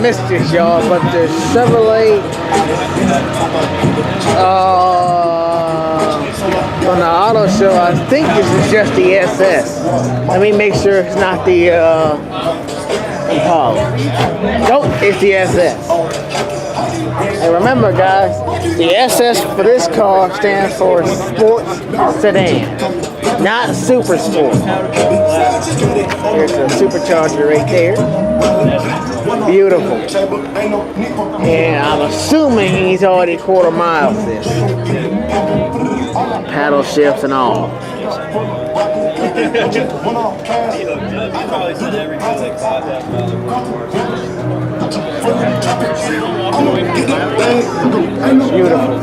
missed this, y'all, but the Chevrolet on the auto show, I think this is just the SS. Let me make sure it's not the Impala. Nope, it's the SS. And remember, guys, the SS for this car stands for sports sedan, not super sport. There's a supercharger right there. Beautiful. And I'm assuming he's already quarter miles this. Paddle shifts and all. Beautiful.